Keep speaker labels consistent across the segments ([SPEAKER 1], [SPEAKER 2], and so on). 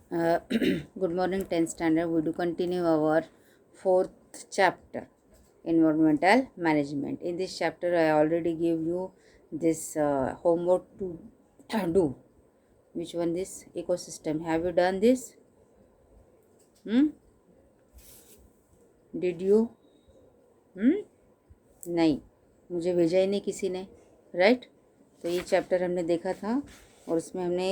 [SPEAKER 1] Good morning, 10th standard. We do continue our fourth chapter, environmental management. In this chapter, I already gave you this homework to do. Which one? This ecosystem. Have you done this? Hmm? Did you? Hmm? नहीं, मुझे भेजा ही नहीं किसी ने, right? तो ये chapter हमने देखा था और उसमें हमने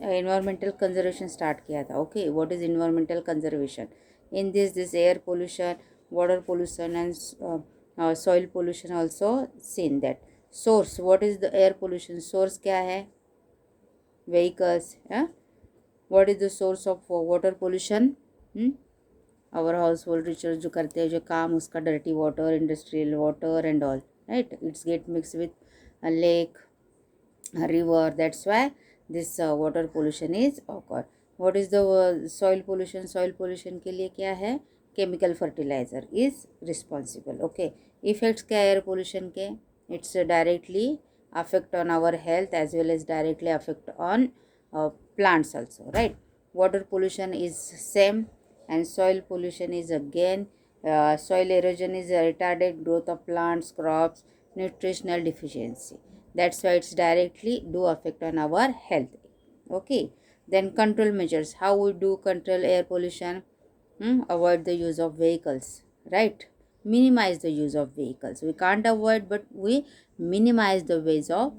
[SPEAKER 1] एनवायरमेंटल कंजर्वेशन स्टार्ट किया था. Okay, what is environmental conservation? In this air pollution, water pollution and soil pollution also seen that. Source, what is the air pollution? Source क्या है? Vehicles. What is the source of water pollution? Our household recharge जो करते हैं जो काम उसका dirty water, industrial water and all, right? It's get mix with lake, river. That's why this water pollution is occur. What is the soil pollution? Soil pollution के लिए क्या है? Chemical fertilizer is responsible. Okay, effects क्या air pollution के? It's directly affect on our health as well as directly affect on plants also, right? Water pollution is same, and soil pollution is again soil erosion is a retarded growth of plants, crops, nutritional deficiency. That's why it's directly do affect on our health. Okay, then control measures. How we do control air pollution? Avoid the use of vehicles, right? Minimize the use of vehicles. We can't avoid, but we minimize the ways of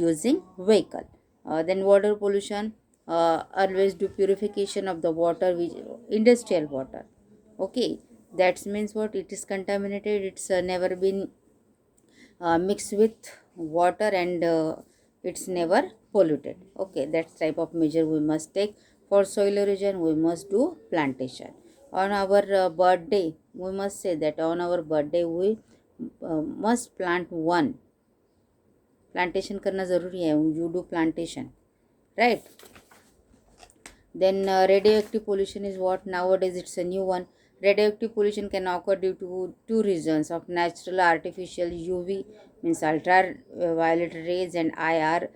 [SPEAKER 1] using vehicle. Then water pollution. Always do purification of the water, which industrial water. Okay, that means what? It is contaminated. It's never been mixed with water, and it's never polluted. Okay, that type of measure we must take. For soil erosion, we must do plantation. On our birthday, we must say that on our birthday we must plant one. Plantation करना ज़रूरी है. You do plantation, right? Then radioactive pollution is what? Nowadays it's a new one. Radioactive pollution can occur due to two reasons of natural artificial UV, means ultraviolet rays, and IR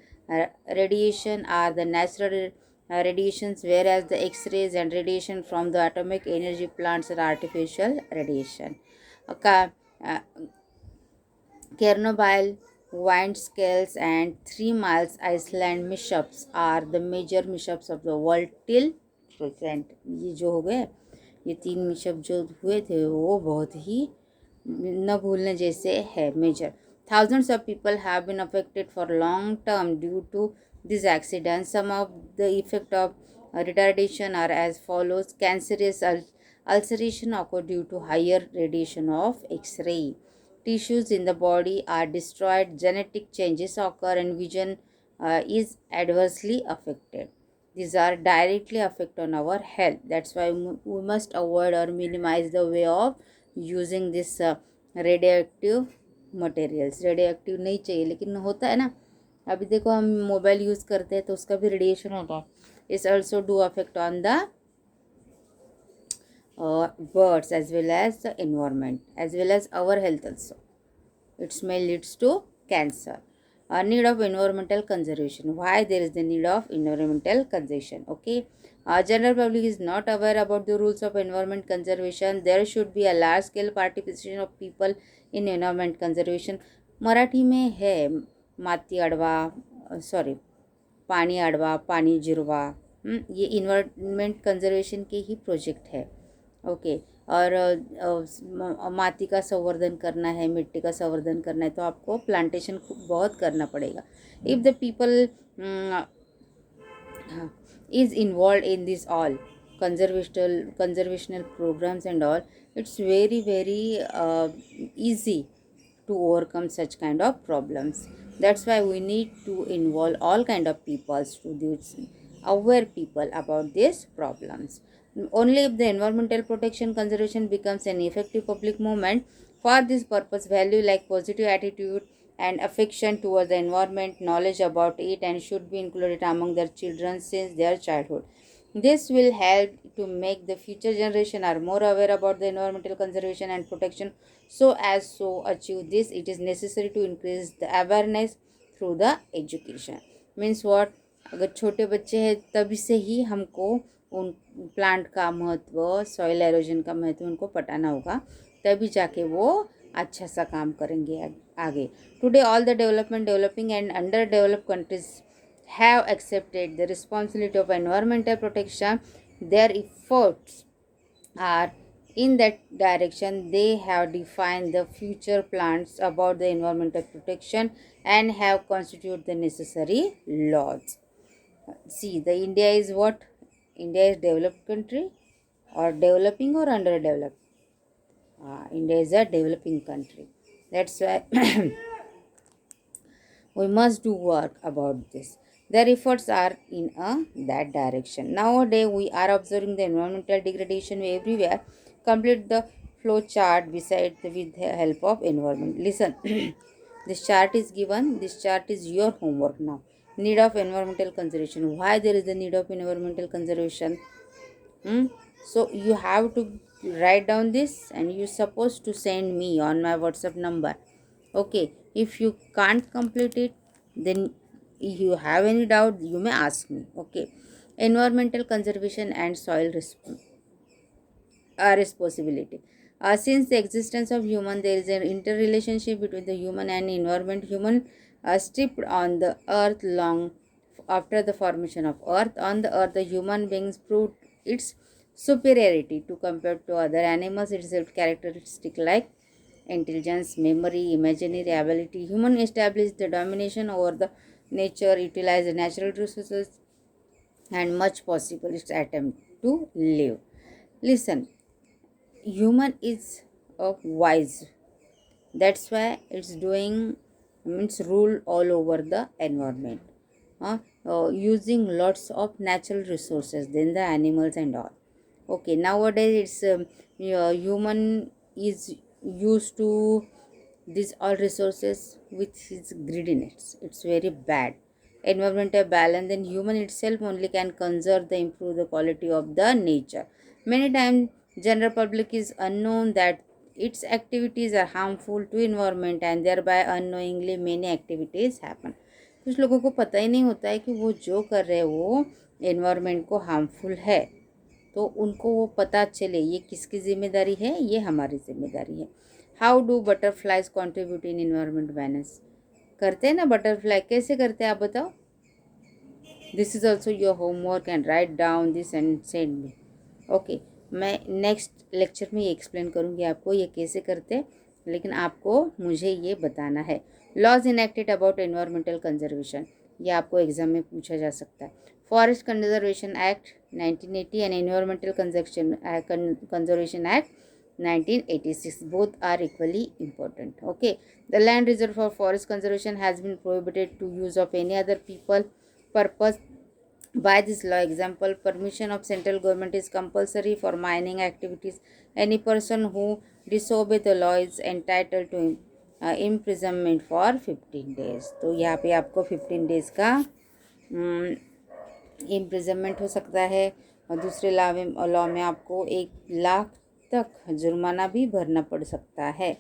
[SPEAKER 1] radiation are the natural radiations, whereas the X-rays and radiation from the atomic energy plants are artificial radiation. Uh, Chernobyl, wind scales, and 3 miles Iceland mishaps are the major mishaps of the world till present. ये जो हो गए, ये 3 mishap जो हुए थे वो बहुत ही न भूलने जैसे है, major. Thousands of people have been affected for long term due to these accidents. Some of the effect of retardation are as follows: cancerous ulceration occur due to higher radiation of X-ray. Tissues in the body are destroyed, genetic changes occur, and vision is adversely affected. These are directly affect on our health. That's why we must avoid or minimize the way of using this radioactive materials. Radioactive नहीं चाहिए, लेकिन होता है ना. अभी देखो हम mobile use करते हैं तो उसका भी रेडिएशन होता है. It's also do affect on the birds as well as the environment as well as our health also. It may leads to cancer. Need of environmental conservation. Why there is the need of environmental conservation? Okay, general public is not aware about the rules of environment conservation. There should be a large scale participation of people in environment conservation. Marathi में है माती अडवा, sorry पानी अडवा पानी जिरवा. ये environment conservation के ही project है. Okay, और माटी का संवर्धन करना है, मिट्टी का संवर्धन करना है, तो आपको प्लांटेशन बहुत करना पड़ेगा. If the people is involved in this all conservational programs and all, it's very easy to overcome such kind of problems. That's why we need to involve all kind of peoples to this, aware people about these problems. Only if the environmental protection conservation becomes an effective public movement. For this purpose, value like positive attitude and affection towards the environment, knowledge about it, and should be included among their children since their childhood. This will help to make the future generation are more aware about the environmental conservation and protection. So as to achieve this, it is necessary to increase the awareness through the education. Means what? अगर छोटे बच्चे हैं तभी से ही हमको उन plant का महत्व, सॉइल एरोजन का महत्व उनको पटाना होगा, तभी जाके वो अच्छा सा काम करेंगे आगे। Today all the developing and under developed countries have accepted the responsibility of environmental protection. Their efforts are in that direction. They have defined the future plans about the environmental protection and have constituted the necessary laws. See, the India is what? India is developed country or developing or underdeveloped? India is a developing country. That's why we must do work about this. Their efforts are in that direction. Nowadays, we are observing the environmental degradation everywhere. Complete the flow chart beside with the help of environment. Listen, this chart is given. This chart is your homework now. Need of environmental conservation. Why there is the need of environmental conservation? So you have to write down this and you're supposed to send me on my WhatsApp number. Okay, if you can't complete it, then if you have any doubt, you may ask me. Okay, environmental conservation and soil responsibility. Since the existence of human, there is an interrelationship between the human and environment. Human stripped on the earth long after the formation of earth. On the earth, the human beings proved its superiority to compare to other animals. Its characteristic like intelligence, memory, imaginary ability. Human established the domination over the nature, utilized the natural resources, and much possible its attempt to live. Listen, human is a wise. That's why it's doing means rule all over the environment. Using lots of natural resources than the animals and all. Okay, nowadays it's human is used to these all resources with his greediness. It's very bad. Environmental balance, then human itself only can conserve the improve the quality of the nature. Many times general public is unknown that its activities are harmful to environment and thereby unknowingly many activities happen. कुछ लोगों को पता ही नहीं होता है कि वो जो कर रहे हैं वो एनवायरनमेंट को हार्मफुल है, तो उनको वो पता चले ये किसकी जिम्मेदारी है, ये हमारी जिम्मेदारी है. How do butterflies contribute in environment balance? करते हैं ना बटरफ्लाई, कैसे करते हैं आप बताओ? This is also your homework and write down this and send me. Okay, मैं नेक्स्ट लेक्चर में ये एक्सप्लेन करूँगी आपको ये कैसे करते हैं, लेकिन आपको मुझे ये बताना है. Laws enacted about environmental conservation, ये आपको एग्जाम में पूछा जा सकता है. Forest conservation act 1980 and environmental conservation act 1986, both are equally important. Okay, the land reserved for forest conservation has been prohibited to use of any other people purpose by this law. Example, permission of central government is compulsory for mining activities. Any person who disobey the law is entitled to imprisonment for 15 days. तो यहाँ पे आपको 15 days का imprisonment हो सकता है, और दूसरे लॉ में आपको 1 लाख तक जुर्माना भी भरना पड़ सकता है.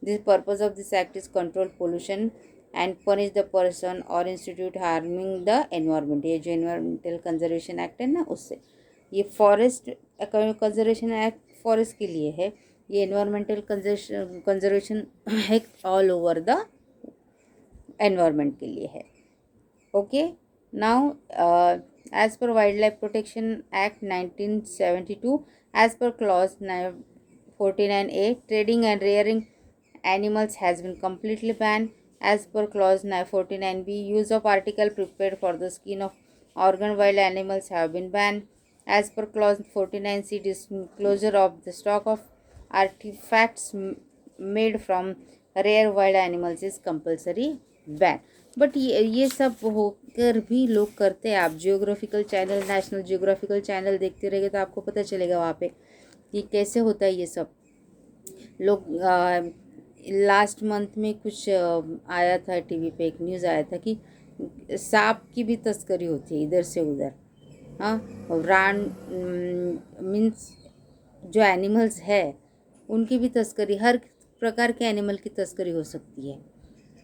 [SPEAKER 1] This purpose of this act is control pollution and punish the person और इंस्टीट्यूट हार्मिंग द एनवायरनमेंट. ये जो एनवायरमेंटल कंजर्वेशन एक्ट है ना, उससे ये फॉरेस्ट कंजर्वेशन एक्ट फॉरेस्ट के लिए है, ये environmental conservation act all over the environment के लिए है. Okay, now as per Wildlife Protection Act 1972, as per clause 49A, trading and rearing animals has been completely banned. As per clause 49B, use of article prepared for the skin of organ wild animals have been banned. As per clause 49C, disclosure of the stock of artifacts made from rare wild animals is compulsory ban. But ये सब होकर भी लोग करते हैं. आप geographical channel, national geographical channel देखते रहेंगे तो आपको पता चलेगा वहाँ पे कि कैसे होता है ये सब. लोग लास्ट मंथ में कुछ आया था टीवी पे, एक न्यूज़ आया था कि सांप की भी तस्करी होती है इधर से उधर. हाँ, रान मीन्स जो एनिमल्स है उनकी भी तस्करी, हर प्रकार के एनिमल की तस्करी हो सकती है,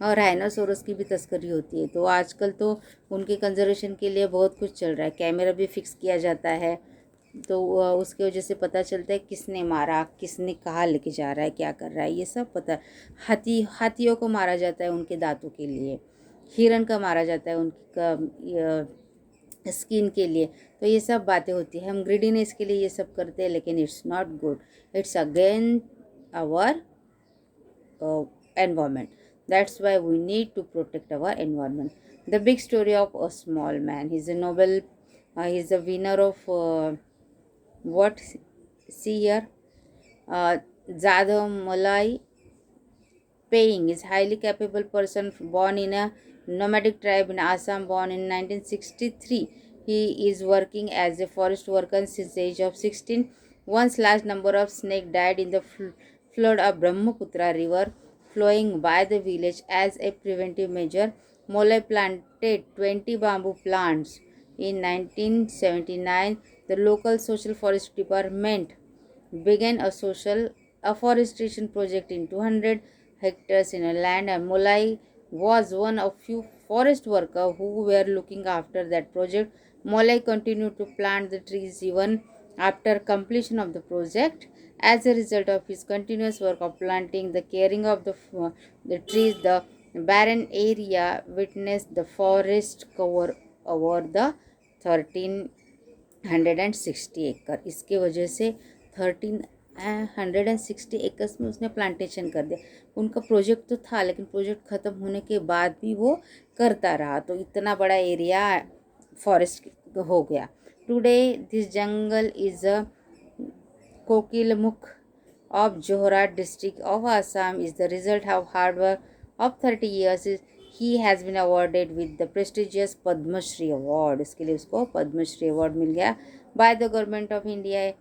[SPEAKER 1] और राइनोसोरस की भी तस्करी होती है. तो आजकल तो उनके कंजर्वेशन के लिए बहुत कुछ चल रहा है. कैमरा भी फिक्स किया जाता है तो उसकी वजह से पता चलता है किसने मारा, किसने कहाँ लेके जा रहा है, क्या कर रहा है, ये सब पता। हाथियों को मारा जाता है उनके दांतों के लिए, हिरन का मारा जाता है उनकी स्किन के लिए। तो ये सब बातें होती है, हम ग्रीडीनेस के लिए ये सब करते हैं, लेकिन it's not good, it's again our environment. That's why we need to protect our environment. The big story of a small man. He's a Nobel, he's a winner of what? See here, Zadha Malai Paying is highly capable person born in a nomadic tribe in Assam, born in 1963. He is working as a forest worker since the age of 16. Once large number of snakes died in the flood of Brahmaputra river flowing by the village. As a preventive measure, Molai planted 20 bamboo plants. In 1979, the local social forest department began a social afforestation project in 200 hectares in a land, and Molai was one of few forest workers who were looking after that project. Molai continued to plant the trees even after completion of the project. As a result of his continuous work of planting, the caring of the trees, the barren area witnessed the forest cover over the 1360 एकड़। इसके वजह से 1360 acres में उसने plantation कर दिया। उनका project तो था, लेकिन प्रोजेक्ट ख़त्म होने के बाद भी वो करता रहा, तो इतना बड़ा एरिया फॉरेस्ट हो गया। Today this jungle is a Kokilamukh of Johrat district of Assam is the result of hard work of 30 years. He has been awarded with the prestigious Padma Shri Award. इसके लिए उसको पद्म श्री अवार्ड मिल गया by the government of India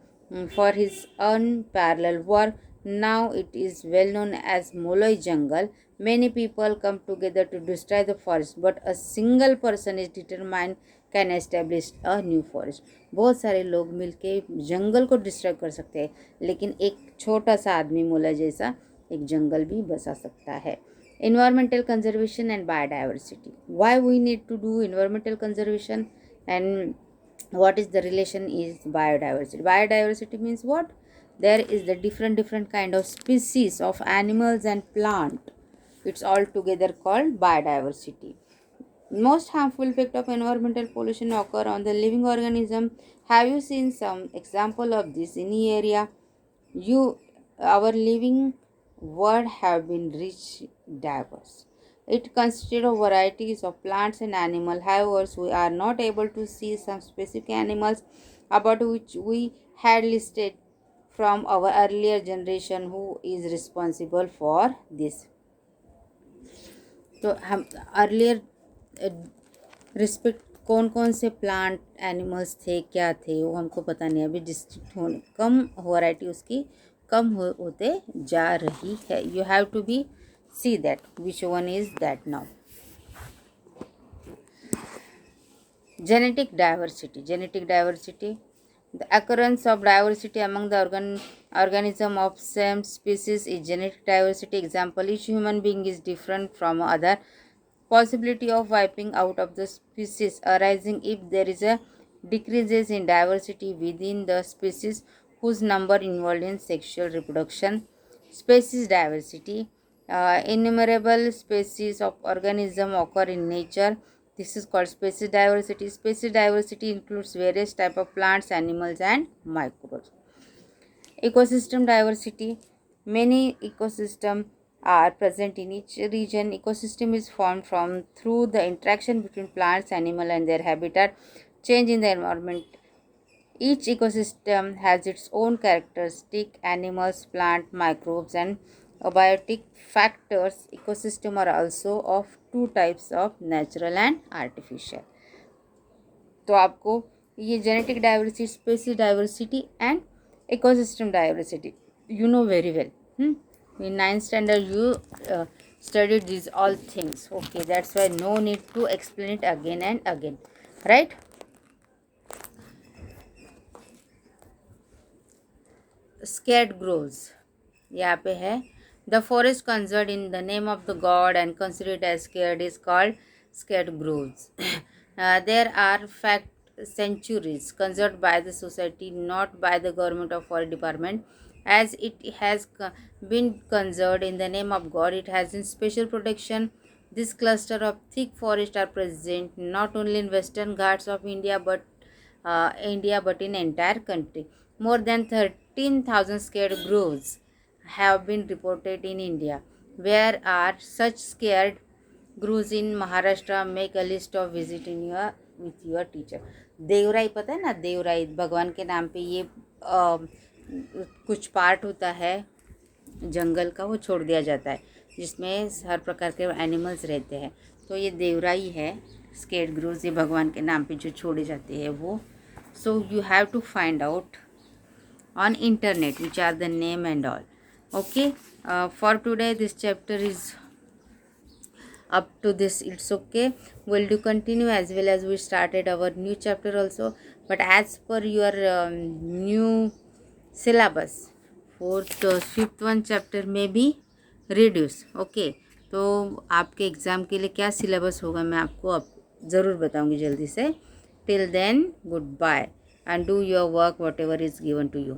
[SPEAKER 1] for his unparalleled work. Now it is well known as Moloi Jungle. Many people come together to destroy the forest, but a single person is determined can establish a new forest. बहुत सारे लोग मिलके जंगल को destroy कर सकते हैं, लेकिन एक छोटा सा आदमी मोला जैसा एक जंगल भी बसा सकता है। environmental conservation and biodiversity. Why we need to do environmental conservation and what is the relation is biodiversity. Biodiversity means what? There is the different kind of species of animals and plant. It's all together called biodiversity. Most harmful effect of environmental pollution occur on the living organism. Have you seen some example of this in any area? Our living world have been rich, diverse. It consists of varieties of plants and animals. However, we are not able to see some specific animals about which we had listed from our earlier generation who is responsible for this. तो हम earlier respect कौन कौन से plant animals थे, क्या थे, वो हमको पता नहीं। अभी डिस्ट्रिक्ट होने कम वैरायटी उसकी कम होते जा रही है। You have to be see that which one is that now. Genetic diversity the occurrence of diversity among the organism of same species is genetic diversity. Example, each human being is different from other. Possibility of wiping out of the species arising if there is a decreases in diversity within the species whose number involved in sexual reproduction. Species diversity, innumerable species of organism occur in nature. This is called species diversity. Species diversity includes various types of plants, animals, and microbes. Ecosystem diversity. Many ecosystems are present in each region. Ecosystem is formed through the interaction between plants, animals, and their habitat. Change in the environment. Each ecosystem has its own characteristic. Animals, plant, microbes, and abiotic factors. Ecosystem are also of two types of natural and artificial. तो आपको ये genetic diversity, species diversity and ecosystem diversity you know very well. In 9th standard you studied these all things. Okay, that's why no need to explain it again and again, right? Scarecrows यहाँ पे है. The forest conjured in the name of the god and considered as scared is called scarecrows. There are centuries, conserved by the society, not by the government or forest department. As it has been conserved in the name of God, it has in special protection. This cluster of thick forest are present not only in western ghats of India but in entire country. More than 13,000 scared groves have been reported in India. Where are such scared groves in Maharashtra? Make a list of visit in your with your teacher. देवराई पता है ना, देवराई भगवान के नाम पे ये कुछ part होता है जंगल का, वो छोड़ दिया जाता है जिसमें हर प्रकार के एनिमल्स रहते हैं. तो ये देवराई है, स्केट ग्रोव्स, ये भगवान के नाम पे जो छोड़े जाते हैं वो. So you have to find out on internet which are the name and all. Okay, for today this chapter is up to this. It's okay, we'll do continue as well as we started our new chapter also, but as per your new syllabus, fifth one chapter may be reduce. Okay, तो आपके exam के लिए क्या syllabus होगा मैं आपको अब ज़रूर बताऊंगी जल्दी से. Till then good bye and do your work whatever is given to you.